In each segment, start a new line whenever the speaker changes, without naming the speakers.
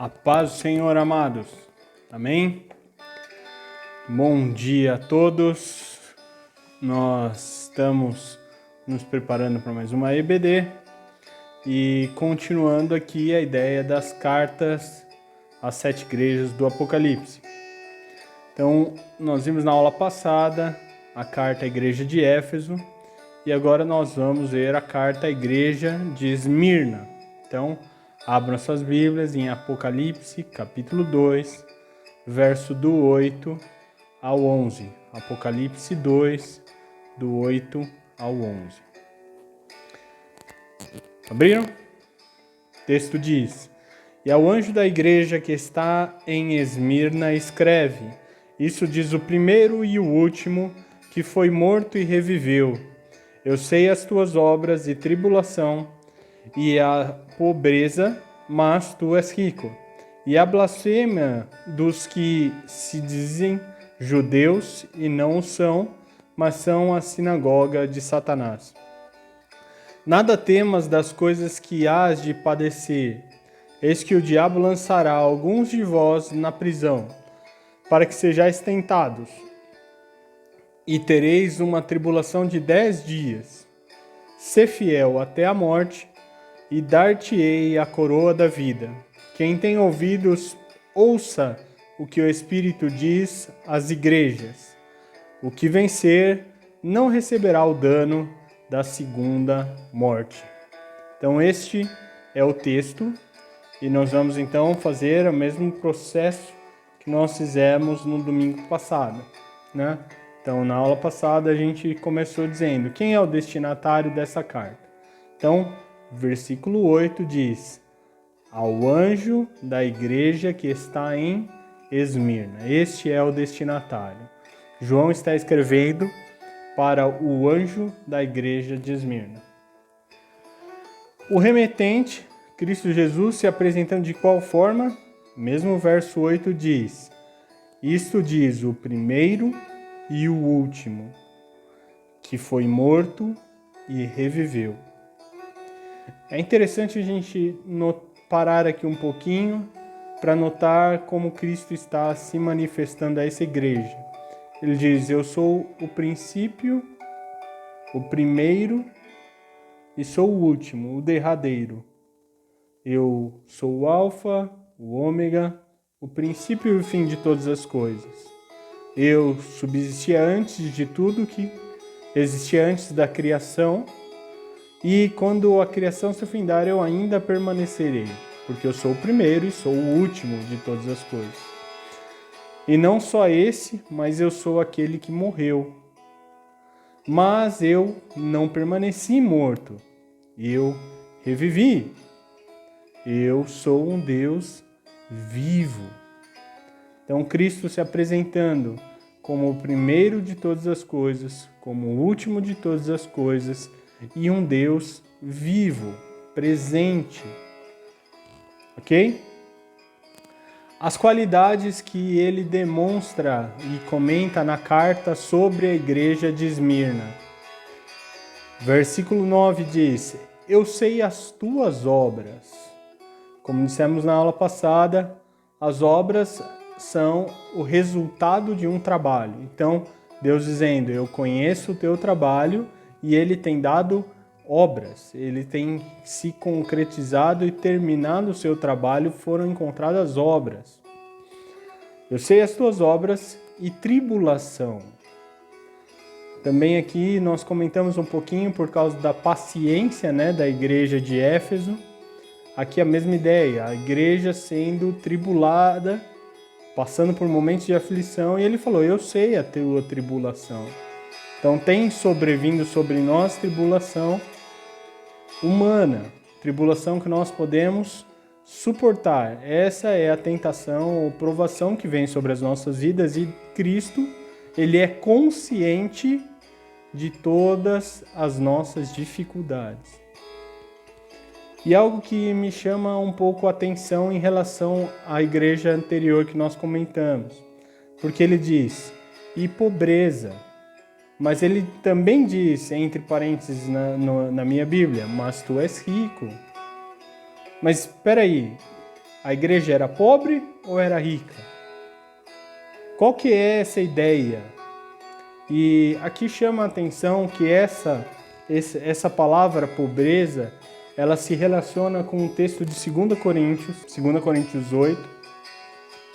A paz do Senhor, amados. Amém? Bom dia a todos. Nós estamos nos preparando para mais uma EBD e continuando aqui a ideia das cartas às 7 igrejas do Apocalipse. Então, nós vimos na aula passada a carta à igreja de Éfeso e agora nós vamos ver a carta à igreja de Esmirna. Então, abram suas Bíblias em Apocalipse, capítulo 2, verso do 8 ao 11. Apocalipse 2, do 8 ao 11. Abriram? O texto diz: E ao anjo da igreja que está em Esmirna escreve: Isso diz o primeiro e o último, que foi morto e reviveu. Eu sei as tuas obras e tribulação, e a pobreza, mas tu és rico, e a blasfêmia dos que se dizem judeus e não o são, mas são a sinagoga de Satanás. Nada temas das coisas que hás de padecer, eis que o diabo lançará alguns de vós na prisão, para que sejais tentados, e tereis uma tribulação de 10 dias. Sê fiel até a morte, e dar-te-ei a coroa da vida. Quem tem ouvidos, ouça o que o Espírito diz às igrejas. O que vencer não receberá o dano da segunda morte. Então este é o texto, e nós vamos então fazer o mesmo processo que nós fizemos no domingo passado, né? Então, na aula passada a gente começou dizendo quem é o destinatário dessa carta. Então, versículo 8 diz: Ao anjo da igreja que está em Esmirna. Este é o destinatário. João está escrevendo para o anjo da igreja de Esmirna. O remetente, Cristo Jesus, se apresentando de qual forma? Mesmo o verso 8 diz: Isto diz o primeiro e o último, que foi morto e reviveu. É interessante a gente parar aqui um pouquinho para notar como Cristo está se manifestando a essa igreja. Ele diz: Eu sou o princípio, o primeiro e sou o último, o derradeiro. Eu sou o alfa, o ômega, o princípio e o fim de todas as coisas. Eu subsistia antes de tudo que existia antes da criação, e quando a criação se findar, eu ainda permanecerei, porque eu sou o primeiro e sou o último de todas as coisas. E não só esse, mas eu sou aquele que morreu. Mas eu não permaneci morto, eu revivi. Eu sou um Deus vivo. Então, Cristo se apresentando como o primeiro de todas as coisas, como o último de todas as coisas, e um Deus vivo, presente. Ok? As qualidades que ele demonstra e comenta na carta sobre a igreja de Esmirna. Versículo 9 diz: Eu sei as tuas obras. Como dissemos na aula passada, as obras são o resultado de um trabalho. Então, Deus dizendo: Eu conheço o teu trabalho, e ele tem dado obras, ele tem se concretizado e terminado o seu trabalho, foram encontradas obras. Eu sei as tuas obras e tribulação. Também aqui nós comentamos um pouquinho por causa da paciência, né, da igreja de Éfeso. Aqui a mesma ideia, a igreja sendo tribulada, passando por momentos de aflição, e ele falou: Eu sei a tua tribulação. Então tem sobrevindo sobre nós tribulação humana, tribulação que nós podemos suportar. Essa é a tentação ou provação que vem sobre as nossas vidas, e Cristo, ele é consciente de todas as nossas dificuldades. E algo que me chama um pouco a atenção em relação à igreja anterior que nós comentamos, porque ele diz: e pobreza. Mas ele também diz, entre parênteses na minha Bíblia, mas tu és rico. Mas espera aí, A igreja era pobre ou era rica? Qual que é essa ideia? E aqui chama a atenção que essa palavra pobreza, ela se relaciona com o texto de 2 Coríntios 8,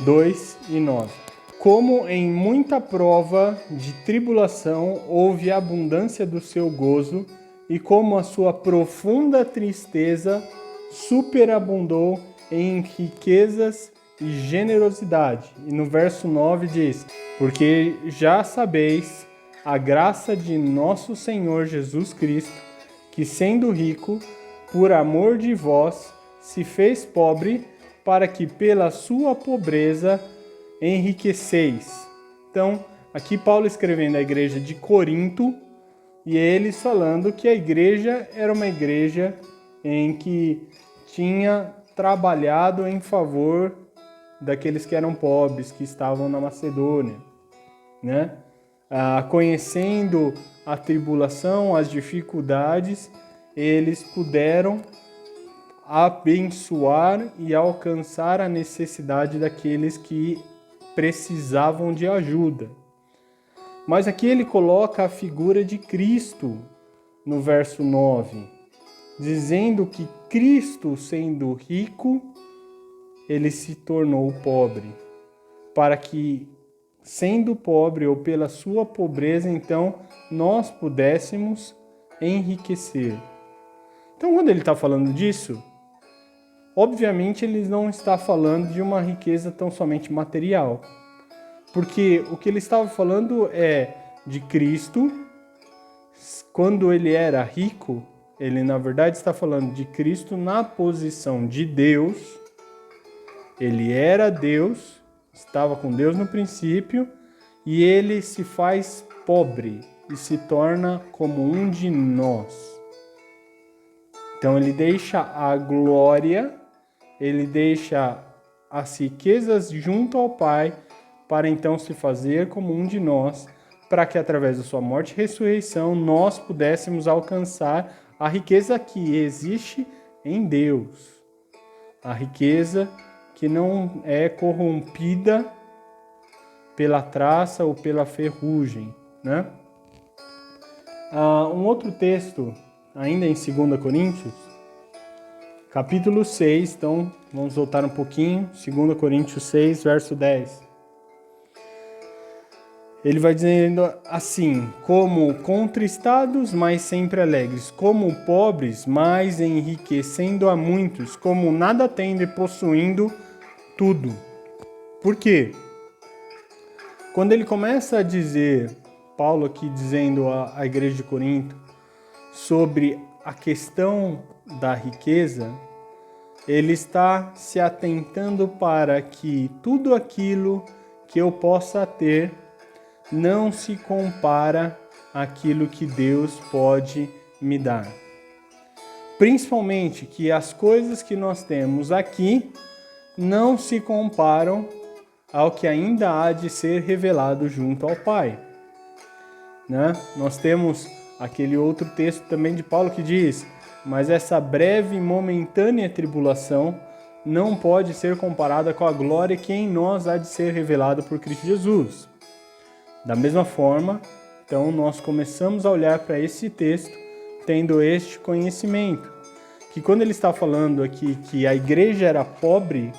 2 e 9. Como em muita prova de tribulação houve abundância do seu gozo, e como a sua profunda tristeza superabundou em riquezas e generosidade. E no verso 9 diz: porque já sabeis a graça de nosso Senhor Jesus Cristo, que sendo rico, por amor de vós, se fez pobre, para que pela sua pobreza enriqueceis. Então, aqui Paulo escrevendo a igreja de Corinto, e eles falando que a igreja era uma igreja em que tinha trabalhado em favor daqueles que eram pobres, que estavam na Macedônia, né? Conhecendo a tribulação, as dificuldades, eles puderam abençoar e alcançar a necessidade daqueles que precisavam de ajuda. Mas aqui ele coloca a figura de Cristo no verso 9, dizendo que Cristo, sendo rico, ele se tornou pobre, para que, sendo pobre ou pela sua pobreza, então, nós pudéssemos enriquecer. Então, quando ele está falando disso, obviamente ele não está falando de uma riqueza tão somente material, porque o que ele estava falando é de Cristo. Quando ele era rico, ele na verdade está falando de Cristo na posição de Deus. Ele era Deus, estava com Deus no princípio, e ele se faz pobre e se torna como um de nós. Então ele deixa a glória, ele deixa as riquezas junto ao Pai, para então se fazer como um de nós, para que através da sua morte e ressurreição nós pudéssemos alcançar a riqueza que existe em Deus. A riqueza que não é corrompida pela traça ou pela ferrugem, né? Um outro texto, ainda em 2 Coríntios, capítulo 6, então vamos voltar um pouquinho, 2 Coríntios 6, verso 10. Ele vai dizendo assim: como contristados, mas sempre alegres, como pobres, mas enriquecendo a muitos, como nada tendo e possuindo tudo. Por quê? Quando ele começa a dizer, Paulo aqui dizendo à igreja de Corinto, sobre a questão da riqueza, ele está se atentando para que tudo aquilo que eu possa ter não se compara àquilo que Deus pode me dar. Principalmente que as coisas que nós temos aqui não se comparam ao que ainda há de ser revelado junto ao Pai, né? Nós temos aquele outro texto também de Paulo que diz: mas essa breve e momentânea tribulação não pode ser comparada com a glória que em nós há de ser revelada por Cristo Jesus. Da mesma forma, então, nós começamos a olhar para esse texto tendo este conhecimento, que quando ele está falando aqui que a igreja era pobre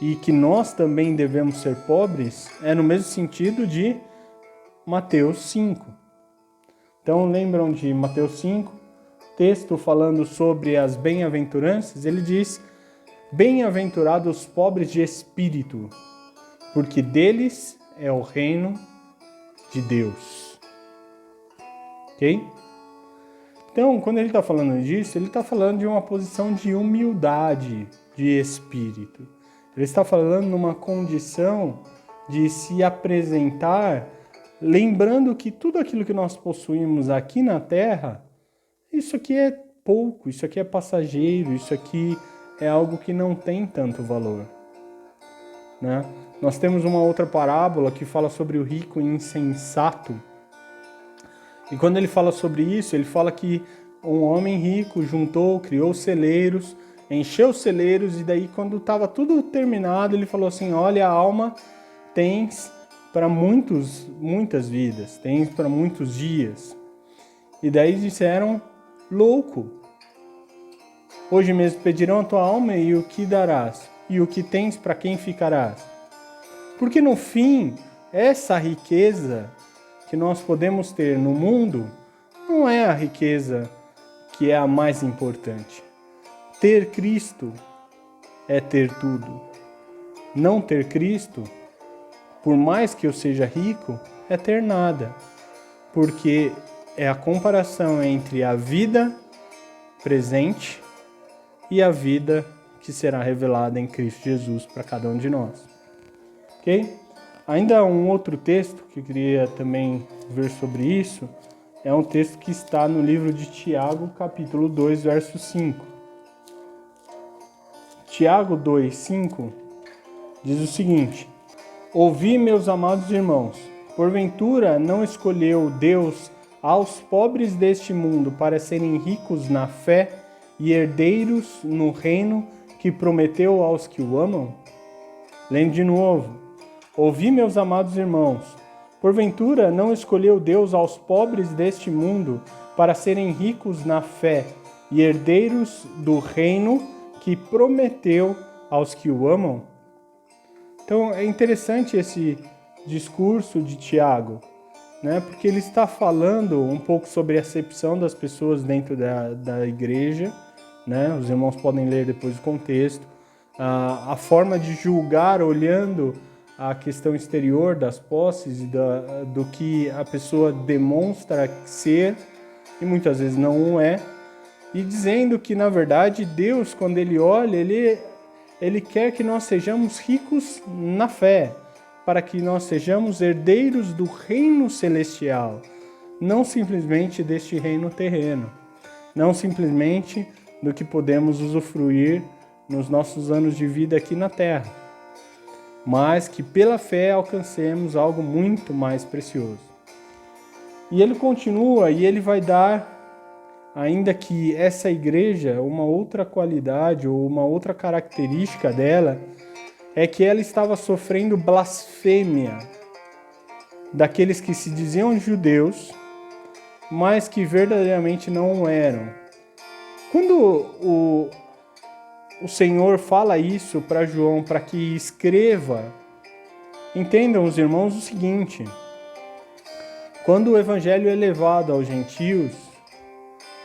e que nós também devemos ser pobres, é no mesmo sentido de Mateus 5. Então, lembram de Mateus 5? Texto falando sobre as bem-aventuranças, ele diz: bem-aventurados os pobres de espírito, porque deles é o reino de Deus. Ok? Então, quando ele está falando disso, ele está falando de uma posição de humildade de espírito. Ele está falando numa condição de se apresentar, lembrando que tudo aquilo que nós possuímos aqui na Terra, isso aqui é pouco, isso aqui é passageiro, isso aqui é algo que não tem tanto valor, né? Nós temos uma outra parábola que fala sobre o rico insensato. E quando ele fala sobre isso, ele fala que um homem rico juntou, criou celeiros encheu os celeiros, e daí quando estava tudo terminado, ele falou assim, olha, a alma tens para muitas vidas, tens para muitos dias. E daí disseram, louco, hoje mesmo pedirão a tua alma e o que darás? E o que tens para quem ficarás? Porque no fim, essa riqueza que nós podemos ter no mundo não é a riqueza que é a mais importante. Ter Cristo é ter tudo. Não ter Cristo, por mais que eu seja rico, é ter nada. Porque é a comparação entre a vida presente e a vida que será revelada em Cristo Jesus para cada um de nós. Ok? Ainda um outro texto que eu queria também ver sobre isso, é um texto que está no livro de Tiago, capítulo 2, verso 5. Tiago 2, 5 diz o seguinte: ouvi, meus amados irmãos, porventura não escolheu Deus aos pobres deste mundo para serem ricos na fé e herdeiros no reino que prometeu aos que o amam? Lendo de novo. Ouvi, meus amados irmãos, porventura não escolheu Deus aos pobres deste mundo para serem ricos na fé e herdeiros do reino que prometeu aos que o amam? Então é interessante esse discurso de Tiago, né? Porque ele está falando um pouco sobre a acepção das pessoas dentro da igreja, né? Os irmãos podem ler depois o contexto, a forma de julgar olhando a questão exterior das posses e do que a pessoa demonstra ser e muitas vezes não é, e dizendo que na verdade Deus, quando ele olha, ele quer que nós sejamos ricos na fé, para que nós sejamos herdeiros do reino celestial, não simplesmente deste reino terreno, não simplesmente do que podemos usufruir nos nossos anos de vida aqui na terra, mas que pela fé alcancemos algo muito mais precioso. E ele continua e ele vai dar, ainda que essa igreja, uma outra qualidade ou uma outra característica dela, é que ela estava sofrendo blasfêmia daqueles que se diziam judeus, mas que verdadeiramente não eram. Quando o Senhor fala isso para João, para que escreva, entendam os irmãos o seguinte: quando o evangelho é levado aos gentios,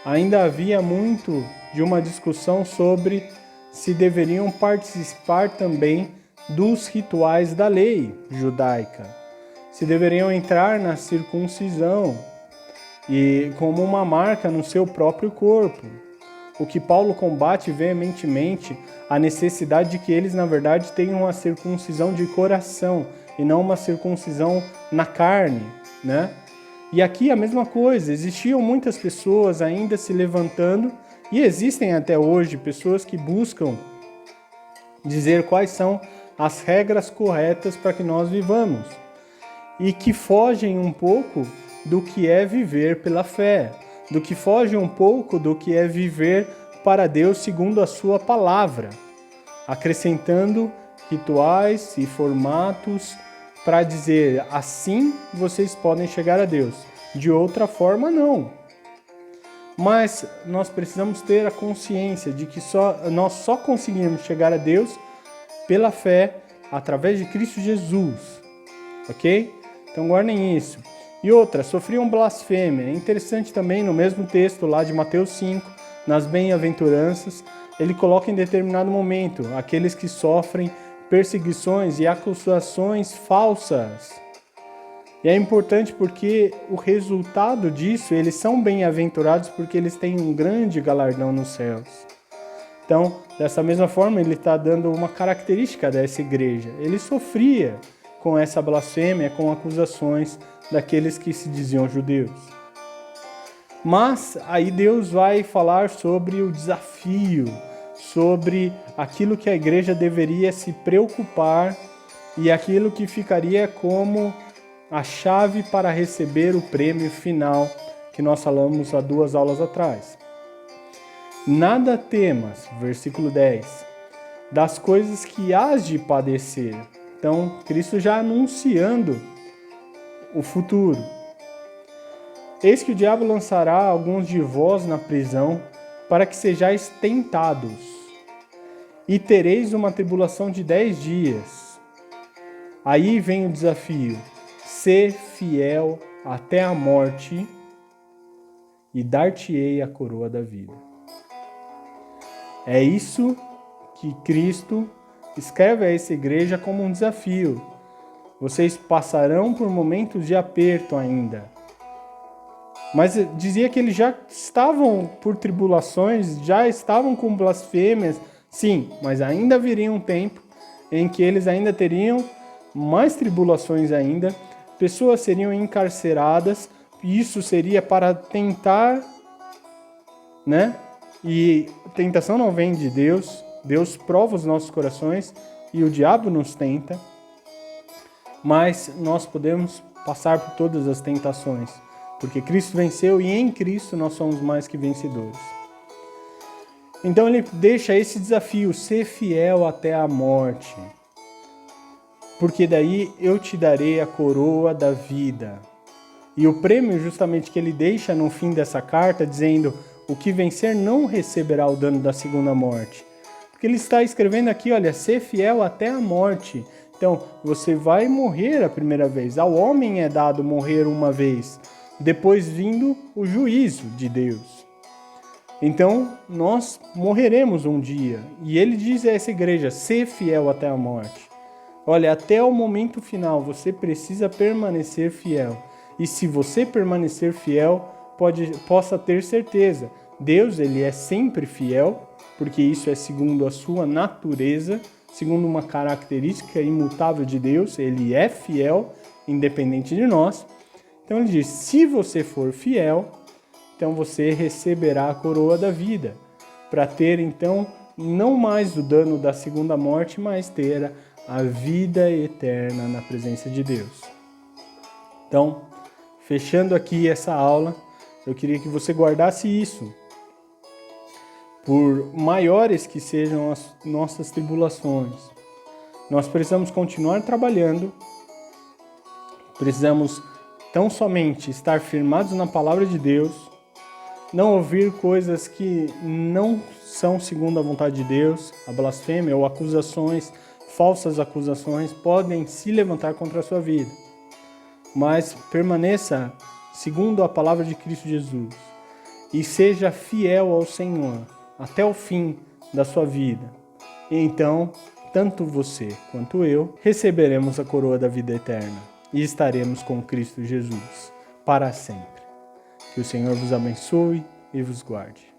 ainda havia muito de uma discussão sobre se deveriam participar também dos rituais da lei judaica, se deveriam entrar na circuncisão e como uma marca no seu próprio corpo. O que Paulo combate veementemente a necessidade de que eles, na verdade, tenham uma circuncisão de coração e não uma circuncisão na carne, né? E aqui a mesma coisa, existiam muitas pessoas ainda se levantando, e existem até hoje pessoas que buscam dizer quais são as regras corretas para que nós vivamos, e que fogem um pouco do que é viver pela fé, do que foge um pouco do que é viver para Deus segundo a sua palavra, acrescentando rituais e formatos para dizer assim vocês podem chegar a Deus, de outra forma não. Mas nós precisamos ter a consciência de que nós só conseguimos chegar a Deus pela fé através de Cristo Jesus, ok? Então guardem isso. E outra, sofriam blasfêmia. É interessante também, no mesmo texto lá de Mateus 5, nas bem-aventuranças, ele coloca em determinado momento aqueles que sofrem perseguições e acusações falsas. E é importante porque o resultado disso, eles são bem-aventurados porque eles têm um grande galardão nos céus. Então, dessa mesma forma, ele está dando uma característica dessa igreja. Ele sofria com essa blasfêmia, com acusações daqueles que se diziam judeus. Mas aí Deus vai falar sobre o desafio, sobre aquilo que a igreja deveria se preocupar e aquilo que ficaria como a chave para receber o prêmio final que nós falamos há 2 aulas atrás. Nada temas, versículo 10, das coisas que hás de padecer. Então, Cristo já anunciando o futuro. Eis que o diabo lançará alguns de vós na prisão, para que sejais tentados, e tereis uma tribulação de 10 dias. Aí vem o desafio: ser fiel até a morte, e dar-te-ei a coroa da vida. É isso que Cristo escreve a essa igreja como um desafio. Vocês passarão por momentos de aperto ainda. Mas dizia que eles já estavam por tribulações, já estavam com blasfêmias, sim, mas ainda viria um tempo em que eles ainda teriam mais tribulações ainda, pessoas seriam encarceradas, isso seria para tentar, né? E tentação não vem de Deus, Deus prova os nossos corações e o diabo nos tenta, mas nós podemos passar por todas as tentações, porque Cristo venceu e em Cristo nós somos mais que vencedores. Então ele deixa esse desafio, ser fiel até a morte, porque daí eu te darei a coroa da vida. E o prêmio justamente que ele deixa no fim dessa carta, dizendo: o que vencer não receberá o dano da segunda morte. Porque ele está escrevendo aqui, olha, ser fiel até a morte. Então, você vai morrer a primeira vez. Ao homem é dado morrer uma vez, depois vindo o juízo de Deus. Então, nós morreremos um dia. E ele diz a essa igreja, ser fiel até a morte. Olha, até o momento final, você precisa permanecer fiel. E se você permanecer fiel, possa ter certeza, Deus ele é sempre fiel, porque isso é segundo a sua natureza, segundo uma característica imutável de Deus, ele é fiel, independente de nós. Então ele diz, se você for fiel, então você receberá a coroa da vida, para ter então não mais o dano da segunda morte, mas ter a vida eterna na presença de Deus. Então, fechando aqui essa aula, eu queria que você guardasse isso. Por maiores que sejam as nossas tribulações, nós precisamos continuar trabalhando, precisamos tão somente estar firmados na palavra de Deus, não ouvir coisas que não são segundo a vontade de Deus, a blasfêmia ou acusações, falsas acusações podem se levantar contra a sua vida. Mas permaneça segundo a palavra de Cristo Jesus e seja fiel ao Senhor até o fim da sua vida. E então, tanto você quanto eu receberemos a coroa da vida eterna e estaremos com Cristo Jesus para sempre. Que o Senhor vos abençoe e vos guarde.